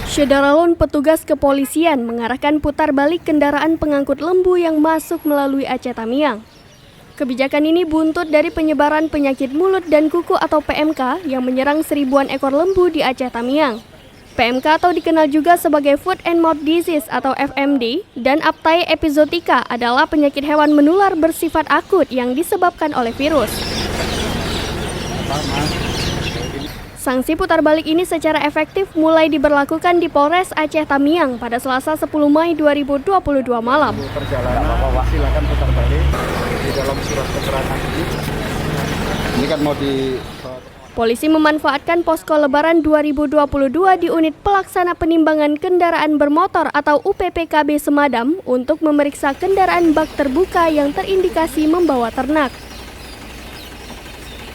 Syederalun petugas kepolisian mengarahkan putar balik kendaraan pengangkut lembu yang masuk melalui Aceh Tamiang. Kebijakan ini buntut dari penyebaran penyakit mulut dan kuku atau PMK yang menyerang seribuan ekor lembu di Aceh Tamiang. PMK atau dikenal juga sebagai Foot and Mouth Disease atau FMD dan Aptai epizootica adalah penyakit hewan menular bersifat akut yang disebabkan oleh virus. Sanksi putar balik ini secara efektif mulai diberlakukan di Polres Aceh Tamiang pada Selasa 10 Mei 2022 malam. Perjalanan silakan putar balik di dalam surat keterangan ini. Ini kan mau di Polisi memanfaatkan posko Lebaran 2022 di unit pelaksana penimbangan kendaraan bermotor atau UPPKB Semadam untuk memeriksa kendaraan bak terbuka yang terindikasi membawa ternak.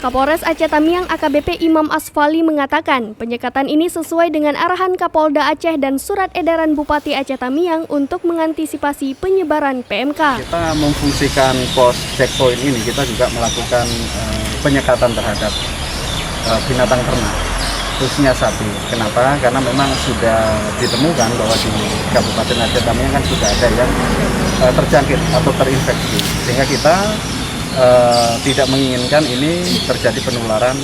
Kapolres Aceh Tamiang AKBP Imam Asfali mengatakan penyekatan ini sesuai dengan arahan Kapolda Aceh dan surat edaran Bupati Aceh Tamiang untuk mengantisipasi penyebaran PMK. Kita memfungsikan pos checkpoint ini, kita juga melakukan penyekatan terhadap binatang ternak, khususnya sapi. Kenapa? Karena memang sudah ditemukan bahwa di Kabupaten Aceh Tamiang kan sudah ada yang terjangkit atau terinfeksi, sehingga kita tidak menginginkan ini terjadi penularan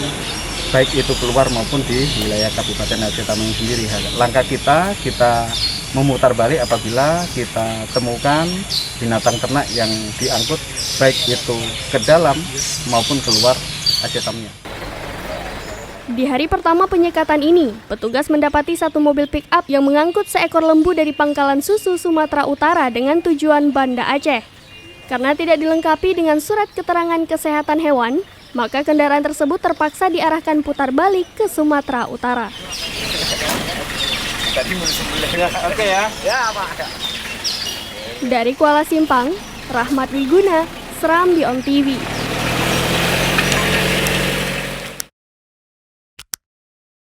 baik itu keluar maupun di wilayah Kabupaten Aceh Tamiang sendiri. Langkah kita memutar balik apabila kita temukan binatang ternak yang diangkut baik itu ke dalam maupun keluar Aceh Tamiang. Di hari pertama penyekatan ini, petugas mendapati satu mobil pick-up yang mengangkut seekor lembu dari Pangkalan Susu, Sumatera Utara dengan tujuan Banda Aceh. Karena tidak dilengkapi dengan surat keterangan kesehatan hewan, maka kendaraan tersebut terpaksa diarahkan putar balik ke Sumatera Utara. Dari Kuala Simpang, Rahmat Wiguna, Serambi On TV.